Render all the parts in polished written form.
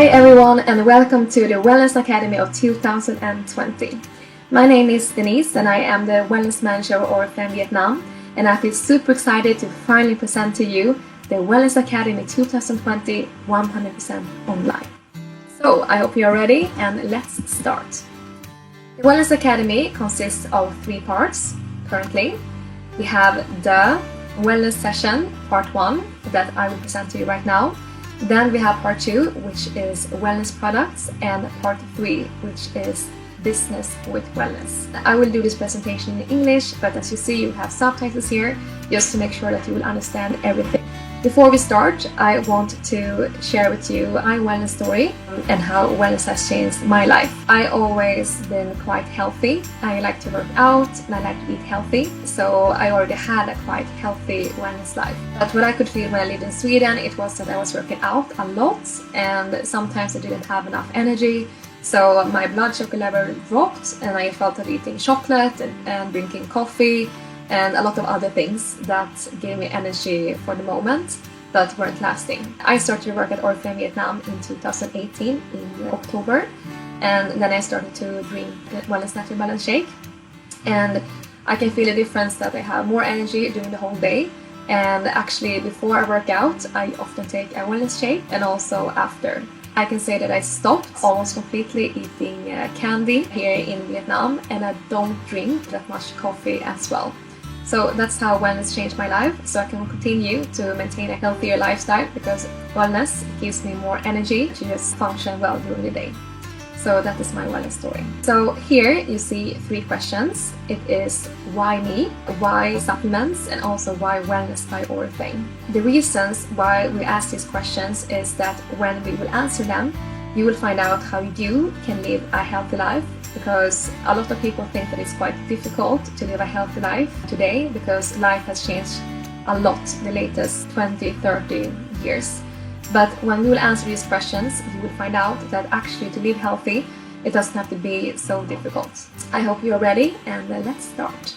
Hi everyone and welcome to the Wellness Academy of 2020. My name is Denise and I am the Wellness Manager of ORIFLAME Vietnam, and I feel super excited to finally present to you the Wellness Academy 2020 100% online. So I hope you're ready and let's start. The Wellness Academy consists of 3 parts currently. We have the Wellness Session Part 1 that I will present to you right now. Then we have Part 2, which is Wellness Products, and Part 3, which is Business with Wellness. I will do this presentation in English, but as you see, you have subtitles here, just to make sure that you will understand everything. Before we start, I want to share with you my wellness story and how wellness has changed my life. I always been quite healthy. I like to work out and I like to eat healthy, so I already had a quite healthy wellness life. But what I could feel when I lived in Sweden, it was that I was working out a lot and sometimes I didn't have enough energy. So my blood sugar level dropped and I felt of eating chocolate and drinking coffee and a lot of other things that gave me energy for the moment but weren't lasting. I started to work at ORIFLAME Vietnam in 2018 in October, and then I started to drink the Wellness Natural Balance Shake, and I can feel a difference that I have more energy during the whole day. And actually before I work out I often take a wellness shake, and also after. I can say that I stopped almost completely eating candy here in Vietnam, and I don't drink that much coffee as well. So that's how wellness changed my life, so I can continue to maintain a healthier lifestyle because wellness gives me more energy to just function well during the day. So that is my wellness story. So here you see 3 questions. It is why me, why supplements, and also why wellness by ORIFLAME. The reasons why we ask these questions is that when we will answer them, you will find out how you can live a healthy life, because a lot of people think that it's quite difficult to live a healthy life today because life has changed a lot the latest 20-30 years. But when we will answer these questions, you will find out that actually to live healthy, it doesn't have to be so difficult. I hope you're ready, and let's start.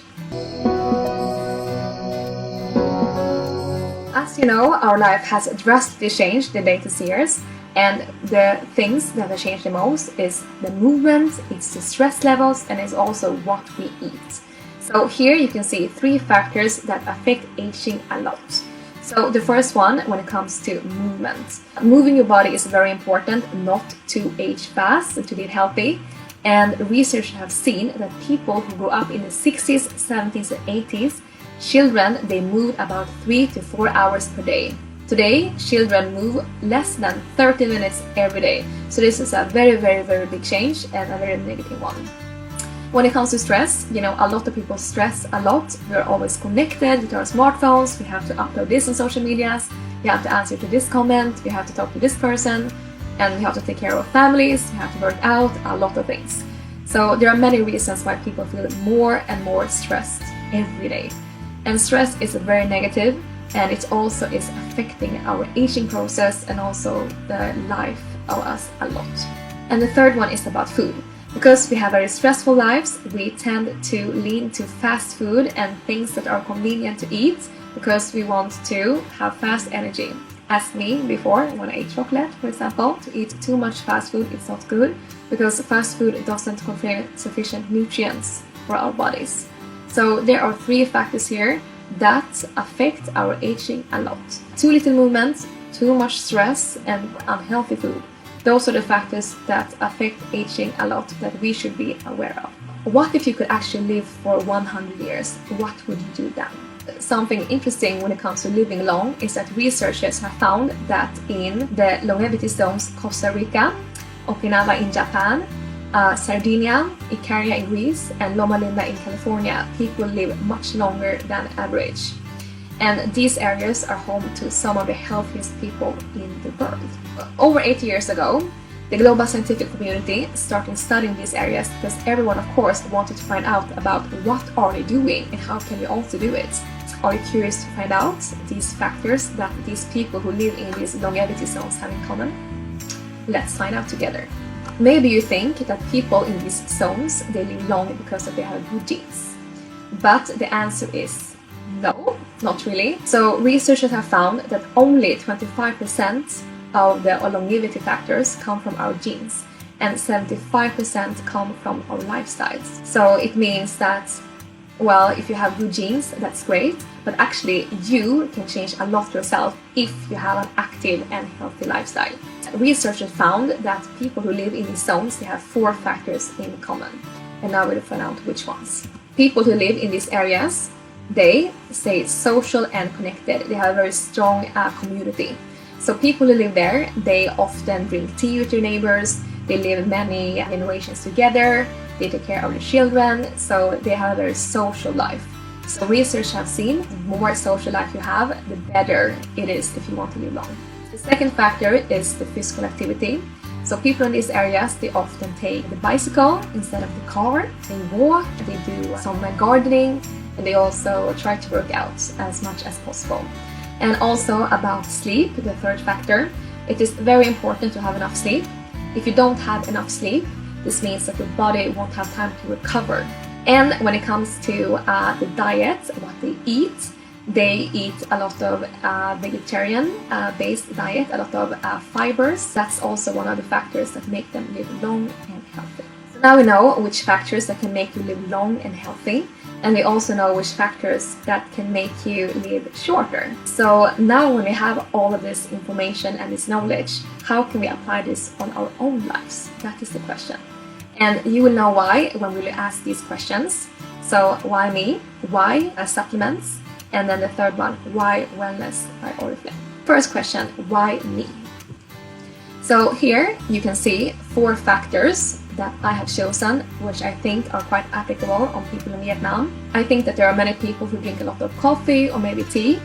As you know, our life has drastically changed the latest years, and the things that have changed the most is the movement, it's the stress levels, and it's also what we eat. So here you can see 3 factors that affect aging a lot. So the first one, when it comes to movement. Moving your body is very important, not to age fast, to live healthy. And researchers have seen that people who grew up in the 60s, 70s and 80s, children, they moved about 3 to 4 hours per day. Today, children move less than 30 minutes every day. So this is a very, very, very big change and a very negative one. When it comes to stress, you know, a lot of people stress a lot. We're always connected with our smartphones. We have to upload this on social medias. We have to answer to this comment. We have to talk to this person. And we have to take care of our families. We have to work out, a lot of things. So there are many reasons why people feel more and more stressed every day. And stress is very negative. And it also is affecting our aging process and also the life of us a lot. And the third one is about food. Because we have very stressful lives, we tend to lean to fast food and things that are convenient to eat because we want to have fast energy. As me before, when I ate chocolate, for example, to eat too much fast food is not good because fast food doesn't contain sufficient nutrients for our bodies. So there are 3 factors here that affect our aging a lot. Too little movement, too much stress, and unhealthy food. Those are the factors that affect aging a lot that we should be aware of. What if you could actually live for 100 years? What would you do then? Something interesting when it comes to living long is that researchers have found that in the longevity zones Costa Rica, Okinawa in Japan, Sardinia, Icaria in Greece, and Loma Linda in California, people live much longer than average. And these areas are home to some of the healthiest people in the world. Over 8 years ago, the global scientific community started studying these areas because everyone, of course, wanted to find out about what are they doing and how can we also do it. Are you curious to find out these factors that these people who live in these longevity zones have in common? Let's find out together. Maybe you think that people in these zones, they live long because they have good genes. But the answer is no, not really. So researchers have found that only 25% of the longevity factors come from our genes, and 75% come from our lifestyles. So it means that, well, if you have good genes, that's great, but actually you can change a lot yourself if you have an active and healthy lifestyle. Researchers found that people who live in these zones, they have 4 factors in common. And now we'll find out which ones. People who live in these areas, they stay social and connected. They have a very strong community. So people who live there, they often drink tea with their neighbors, they live many generations together, they take care of their children, so they have a very social life. So research have seen the more social life you have, the better it is if you want to live long. The second factor is the physical activity. So people in these areas, they often take the bicycle instead of the car, they walk, they do some gardening, and they also try to work out as much as possible. And also about sleep, the third factor, it is very important to have enough sleep. If you don't have enough sleep, this means that your body won't have time to recover. And when it comes to the diet, what they eat a lot of vegetarian-based diet, a lot of fibers. That's also one of the factors that make them live long and healthy. So now we know which factors that can make you live long and healthy, and we also know which factors that can make you live shorter. So now when we have all of this information and this knowledge, how can we apply this on our own lives? That is the question. And you will know why when we will ask these questions. So why me? Why supplements? And then the third one, why wellness by ORIFLAME? First question, why me? So here you can see 4 factors that I have chosen, which I think are quite applicable on people in Vietnam. I think that there are many people who drink a lot of coffee or maybe tea.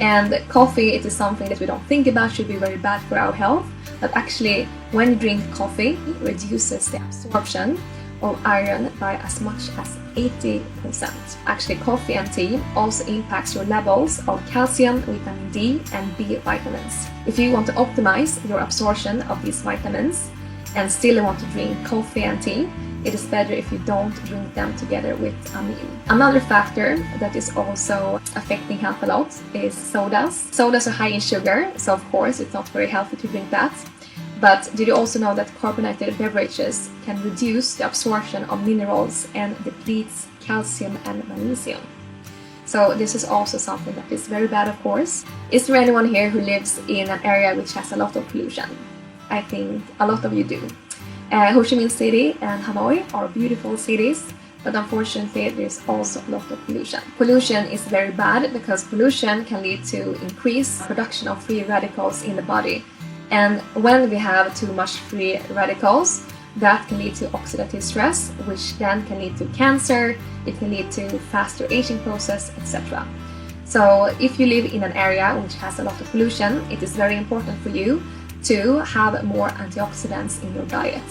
And coffee, it is something that we don't think about should be very bad for our health. But actually, when you drink coffee, it reduces the absorption of iron by as much as 80%. Actually, coffee and tea also impacts your levels of calcium, vitamin D, and B vitamins. If you want to optimize your absorption of these vitamins and still want to drink coffee and tea, it is better if you don't drink them together with a meal. Another factor that is also affecting health a lot is sodas. Sodas are high in sugar, so of course it's not very healthy to drink that. But did you also know that carbonated beverages can reduce the absorption of minerals and depletes calcium and magnesium? So this is also something that is very bad, of course. Is there anyone here who lives in an area which has a lot of pollution? I think a lot of you do. Ho Chi Minh City and Hanoi are beautiful cities, but unfortunately there's also a lot of pollution. Pollution is very bad because pollution can lead to increased production of free radicals in the body. And when we have too much free radicals, that can lead to oxidative stress, which then can lead to cancer, it can lead to faster aging process, etc. So if you live in an area which has a lot of pollution, it is very important for you to have more antioxidants in your diet.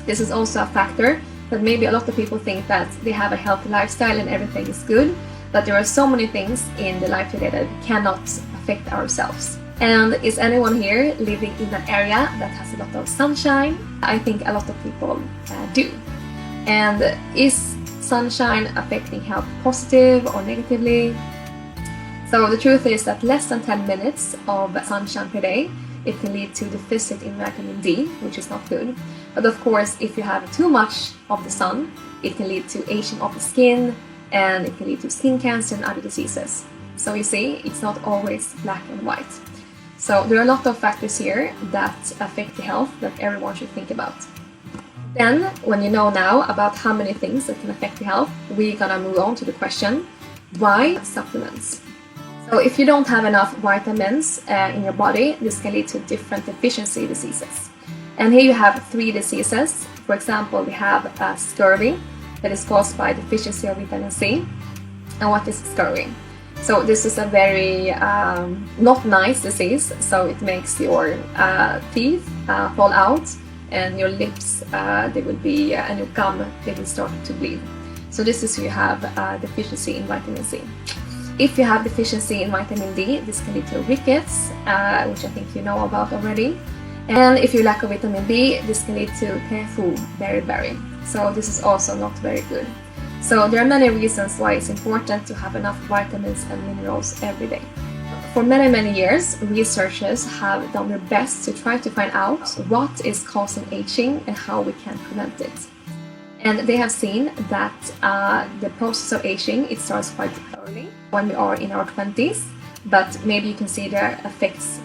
This is also a factor that maybe a lot of people think that they have a healthy lifestyle and everything is good, but there are so many things in the life today that cannot affect ourselves. And is anyone here living in an area that has a lot of sunshine? I think a lot of people do. And is sunshine affecting health positive or negatively? So the truth is that less than 10 minutes of sunshine per day, it can lead to deficit in vitamin D, which is not good. But of course, if you have too much of the sun, it can lead to aging of the skin, and it can lead to skin cancer and other diseases. So you see, it's not always black and white. So there are a lot of factors here that affect the health that everyone should think about. Then, when you know now about how many things that can affect the health, we're gonna move on to the question, why supplements? So if you don't have enough vitamins in your body, this can lead to different deficiency diseases. And here you have 3 diseases. For example, we have scurvy, that is caused by deficiency of vitamin C. And what is scurvy? So this is a very not nice disease, so it makes your teeth fall out, and your lips, they will be, and your gum, they will start to bleed. So this is where you have deficiency in vitamin C. If you have deficiency in vitamin D, this can lead to rickets, which I think you know about already. And if you lack of vitamin B, this can lead to painful beriberi. So this is also not very good. So there are many reasons why it's important to have enough vitamins and minerals every day. for many years, researchers have done their best to try to find out what is causing aging and how we can prevent it. And they have seen that the process of aging, it starts quite early when we are in our 20s, but maybe you can see the effects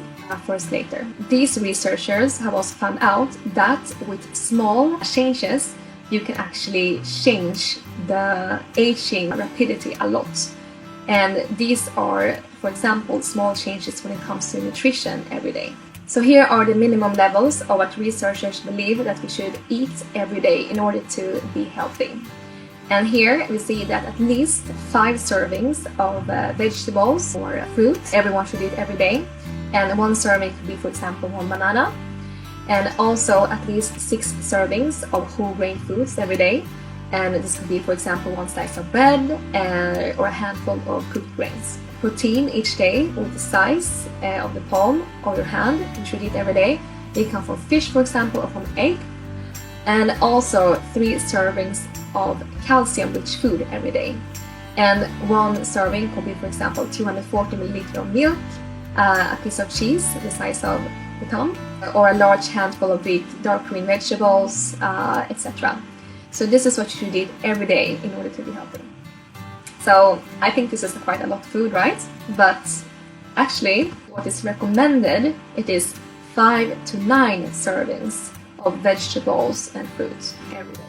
first later. These researchers have also found out that with small changes, you can actually change the aging rapidity a lot. And these are, for example, small changes when it comes to nutrition every day. So here are the minimum levels of what researchers believe that we should eat every day in order to be healthy. And here we see that at least 5 servings of vegetables or fruit everyone should eat every day. And 1 serving could be, for example, 1 banana. And also at least 6 servings of whole grain foods every day. And this could be, for example, 1 slice of bread or a handful of cooked grains. Protein each day with the size of the palm of your hand you should eat every day. They come from fish, for example, or from egg. And also 3 servings of calcium-rich food every day. And 1 serving could be, for example, 240 milliliters of milk, a piece of cheese the size of the thumb, or a large handful of big dark green vegetables, etc. So this is what you should eat every day in order to be healthy. So I think this is quite a lot of food, right? But actually, what is recommended, it is 5 to 9 servings of vegetables and fruits every day.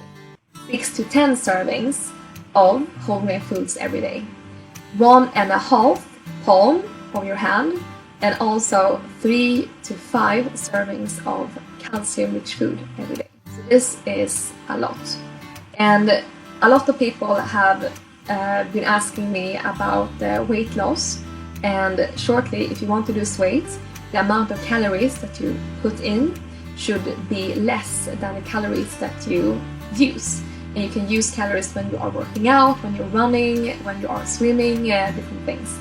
6 to 10 servings of whole grain foods every day. 1.5 palm of your hand, and also 3 to 5 servings of calcium-rich food every day. So this is a lot. And a lot of people have been asking me about weight loss, and shortly, if you want to lose weight, the amount of calories that you put in should be less than the calories that you use. And you can use calories when you are working out, when you're running, when you are swimming, different things.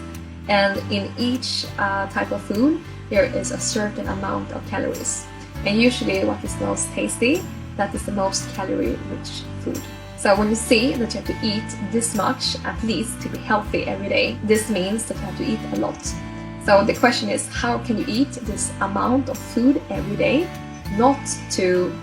And in each type of food, there is a certain amount of calories. And usually what is most tasty, that is the most calorie-rich food. So when you see that you have to eat this much, at least, to be healthy every day, this means that you have to eat a lot. So the question is, how can you eat this amount of food every day, not to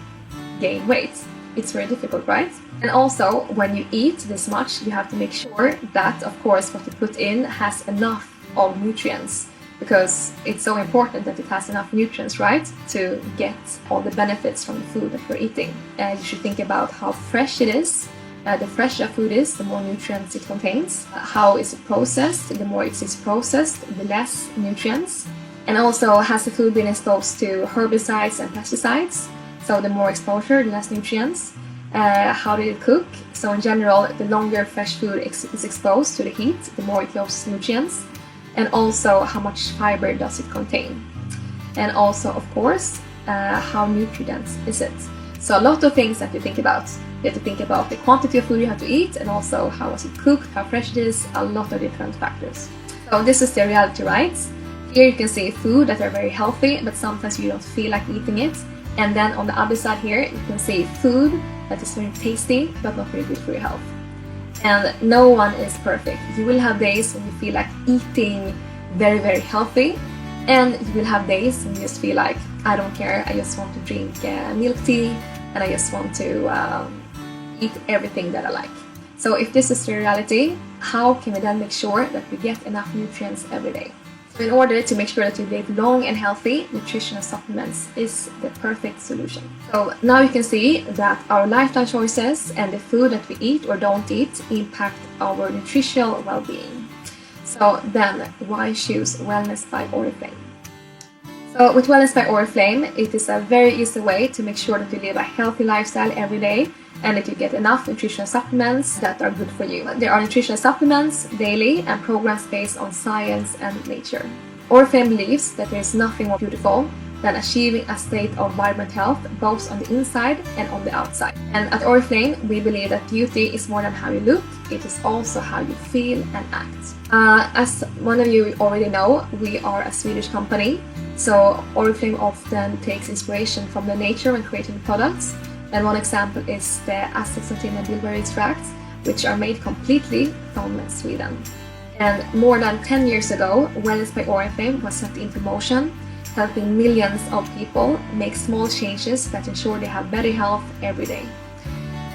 gain weight? It's very difficult, right? And also, when you eat this much, you have to make sure that, of course, what you put in has enough of nutrients, because it's so important that it has enough nutrients, right, to get all the benefits from the food that we're eating. You should think about how fresh it is. The fresher food is, the more nutrients it contains. How is it processed? The more it is processed, the less nutrients. And also, has the food been exposed to herbicides and pesticides? So the more exposure, the less nutrients. How did it cook? So in general, the longer fresh food is exposed to the heat, the more it loses nutrients. And also, how much fiber does it contain? And also, of course, how nutrient is it? So a lot of things that you think about. You have to think about the quantity of food you have to eat, and also how was it cooked, how fresh it is, a lot of different factors. So this is the reality, right? Here you can see food that are very healthy, but sometimes you don't feel like eating it. And then on the other side here, you can see food that is very tasty, but not very good for your health. And no one is perfect. You will have days when you feel like eating very healthy, and you will have days when you just feel like, I don't care, I just want to drink milk tea, and I just want to eat everything that I like. So if this is the reality, how can we then make sure that we get enough nutrients every day? So in order to make sure that you live long and healthy, nutritional supplements is the perfect solution. So now you can see that our lifestyle choices and the food that we eat or don't eat impact our nutritional well-being. So then, why choose Wellness by ORIFLAME? So with Wellness by ORIFLAME, it is a very easy way to make sure that you live a healthy lifestyle every day and that you get enough nutritional supplements that are good for you. There are nutritional supplements daily and programs based on science and nature. ORIFLAME believes that there is nothing more beautiful than achieving a state of vibrant health both on the inside and on the outside. And at ORIFLAME, we believe that beauty is more than how you look, it is also how you feel and act. As one of you already know, we are a Swedish company, so ORIFLAME often takes inspiration from the nature when creating products. And one example is the astaxanthin and bilberry extracts, which are made completely from Sweden. And more than 10 years ago, Wellness by ORIFLAME was set into motion, helping millions of people make small changes that ensure they have better health every day.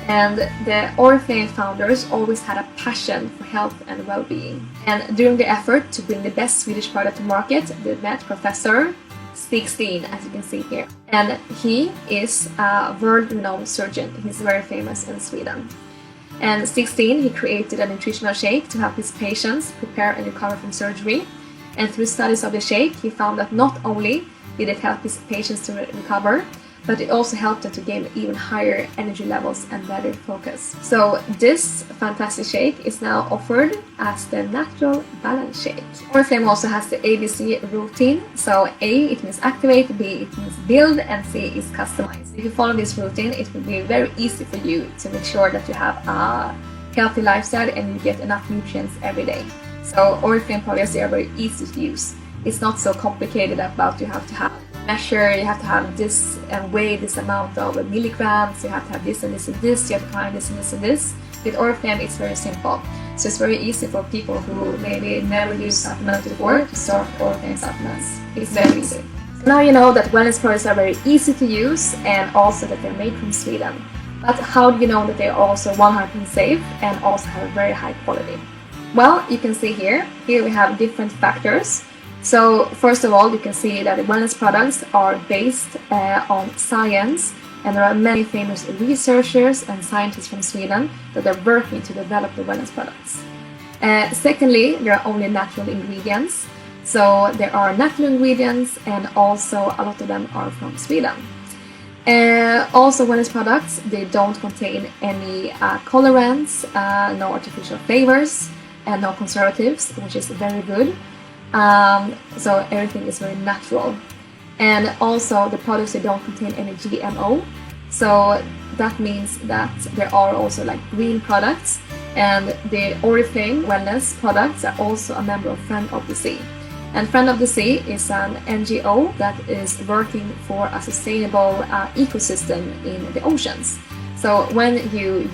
And the ORIFLAME founders always had a passion for health and well-being. And during the effort to bring the best Swedish product to market, they met Professor Stig, as you can see here. And he is a world-renowned surgeon. He's very famous in Sweden. And Stig, he created a nutritional shake to help his patients prepare and recover from surgery. And through studies of the shake, he found that not only did it help his patients to recover, but it also helped them to gain even higher energy levels and better focus. So this fantastic shake is now offered as the natural balance shake. ORIFLAME also has the ABC routine. So A, it means activate, B, it means build, and C is customize. If you follow this routine, it will be very easy for you to make sure that you have a healthy lifestyle and you get enough nutrients every day. So ORIFLAME products, they are very easy to use. It's not so complicated about you have to have measure, you have to have this and weigh this amount of milligrams, you have to have this and this and this, you have to find this and this and this. With ORIFLAME, it's very simple. So it's very easy for people who maybe never used supplements before to start ORIFLAME supplements. It's very easy. So now you know that wellness products are very easy to use and also that they're made from Sweden. But how do you know that they're also 100% safe and also have a very high quality? Well, you can see here we have different factors. So first of all, you can see that the wellness products are based on science, and there are many famous researchers and scientists from Sweden that are working to develop the wellness products. Secondly, there are only natural ingredients. So there are natural ingredients and also a lot of them are from Sweden. Also, wellness products, they don't contain any colorants, no artificial flavors, and no conservatives, which is very good. So everything is very natural, and also the products, they don't contain any GMO, so that means that there are also like green products, and the ORIFLAME wellness products are also a member of Friend of the Sea. And Friend of the Sea is an NGO that is working for a sustainable ecosystem in the oceans. So when you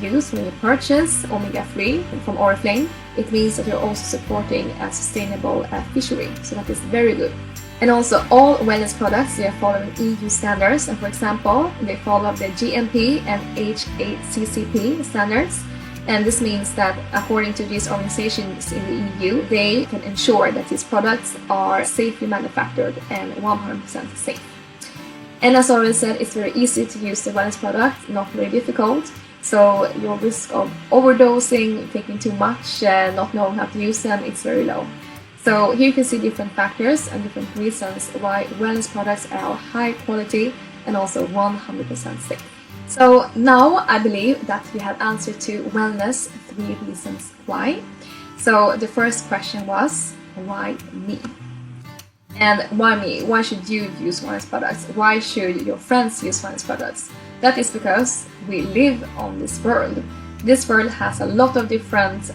purchase omega-3 from ORIFLAME, it means that you're also supporting a sustainable fishery. So that is very good. And also all wellness products, they are following EU standards. And for example, they follow the GMP and HACCP standards. And this means that according to these organizations in the EU, they can ensure that these products are safely manufactured and 100% safe. And as already said, it's very easy to use the wellness product, not very difficult. So your risk of overdosing, taking too much, not knowing how to use them, it's very low. So here you can see different factors and different reasons why wellness products are high quality and also 100% safe. So now I believe that we have answered to wellness 3 reasons why. So the first question was, why me? And why me? Why should you use wellness products? Why should your friends use wellness products? That is because we live on this world. This world has a lot of different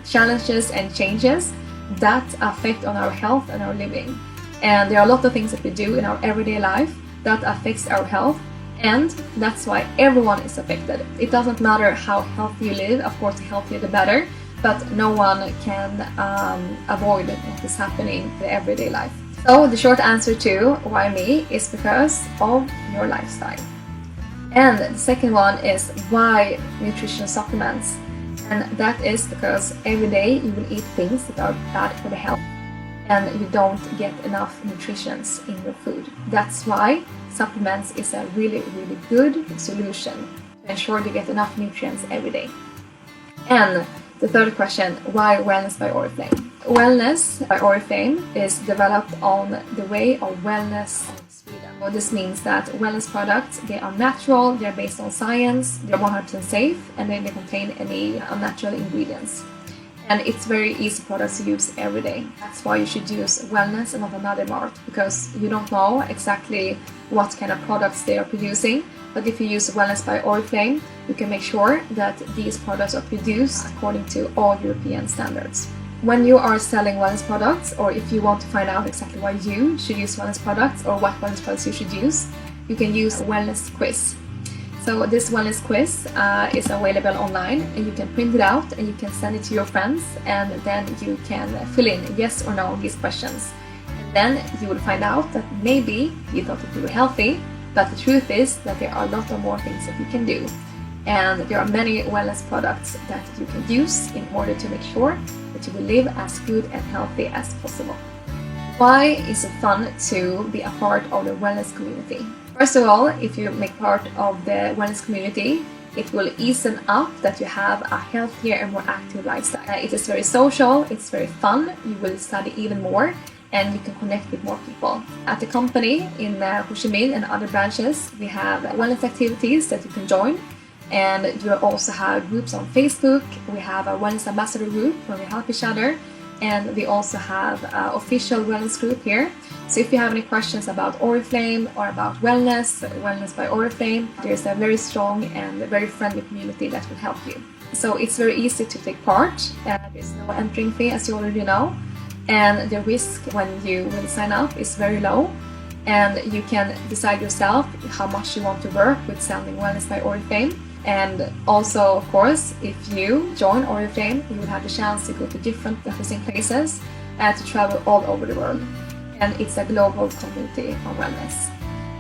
challenges and changes that affect on our health and our living. And there are a lot of things that we do in our everyday life that affects our health, and that's why everyone is affected. It doesn't matter how healthy you live, of course the healthier the better, but no one can avoid what is happening in the everyday life. So the short answer to why me is because of your lifestyle. And the second one is why nutritional supplements. And that is because every day you will eat things that are bad for the health and you don't get enough nutrition in your food. That's why supplements is a really, really good solution to ensure you get enough nutrients every day. And the third question, why Wellness by ORIFLAME? Wellness by ORIFLAME is developed on the way of wellness in Sweden. So this means that wellness products, they are natural, they're based on science, they're 100% safe, and they don't contain any unnatural ingredients. And it's very easy products to use every day. That's why you should use wellness and not another mart, because you don't know exactly what kind of products they are producing. But if you use wellness by ORIFLAME, you can make sure that these products are produced according to all European standards. When you are selling wellness products, or if you want to find out exactly why you should use wellness products or what wellness products you should use, you can use a wellness quiz. So this wellness quiz is available online, and you can print it out and you can send it to your friends, and then you can fill in yes or no these questions. And then you will find out that maybe you thought that you were healthy, but the truth is that there are a lot of more things that you can do. And there are many wellness products that you can use in order to make sure that you will live as good and healthy as possible. Why is it fun to be a part of the wellness community? First of all, if you make part of the wellness community, it will ease up that you have a healthier and more active lifestyle. It is very social, it's very fun, you will study even more, and you can connect with more people. At the company in Ho Chi Minh and other branches, we have wellness activities that you can join. And you also have groups on Facebook. We have a wellness ambassador group where we help each other, and we also have an official wellness group here. So if you have any questions about ORIFLAME or about wellness by ORIFLAME, there's a very strong and very friendly community that will help you. So it's very easy to take part. There's no entering fee, as you already know, and the risk when you sign up is very low. And you can decide yourself how much you want to work with selling wellness by ORIFLAME. And also, of course, if you join ORIFLAME, you will have the chance to go to different interesting places and to travel all over the world. And it's a global community on wellness.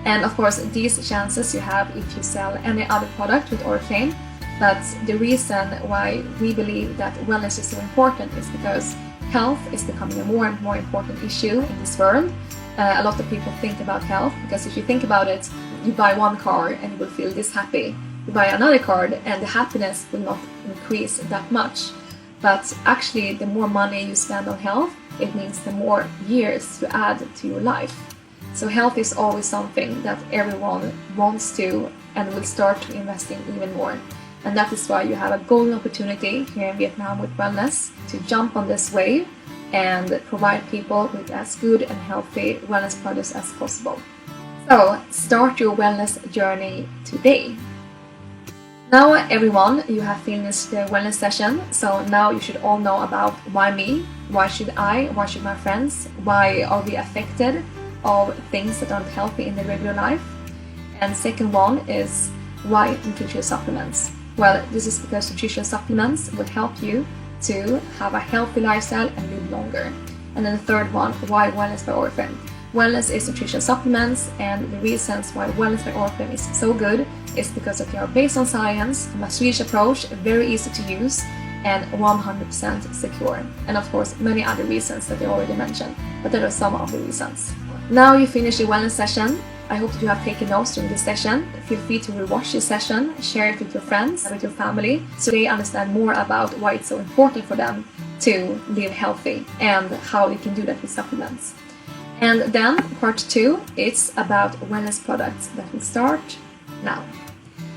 And of course, these chances you have if you sell any other product with ORIFLAME. But the reason why we believe that wellness is so important is because health is becoming a more and more important issue in this world. A lot of people think about health because if you think about it, you buy one car and you will feel this happy. You buy another card and the happiness will not increase that much. But actually, the more money you spend on health, it means the more years you add to your life. So health is always something that everyone wants to and will start to invest in even more. And that is why you have a golden opportunity here in Vietnam with wellness to jump on this wave and provide people with as good and healthy wellness products as possible. So start your wellness journey today. Now everyone, you have finished the wellness session, so now you should all know about why me, why should I, why should my friends, why are we affected of things that aren't healthy in the regular life. And second one is why nutritional supplements. Well, this is because nutritional supplements will help you to have a healthy lifestyle and live longer. And then the third one, why wellness by ORIFLAME. Wellness is nutritional supplements, and the reasons why wellness by ORIFLAME is so good is because they are based on science, a Swedish approach, very easy to use, and 100% secure. And of course, many other reasons that I already mentioned, but there are some of the reasons. Now you finish your wellness session. I hope that you have taken notes during this session. Feel free to rewatch this session, share it with your friends, with your family, so they understand more about why it's so important for them to live healthy and how you can do that with supplements. And then part 2, it's about wellness products that will start now.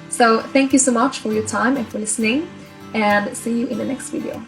So thank you so much for your time and for listening, and see you in the next video.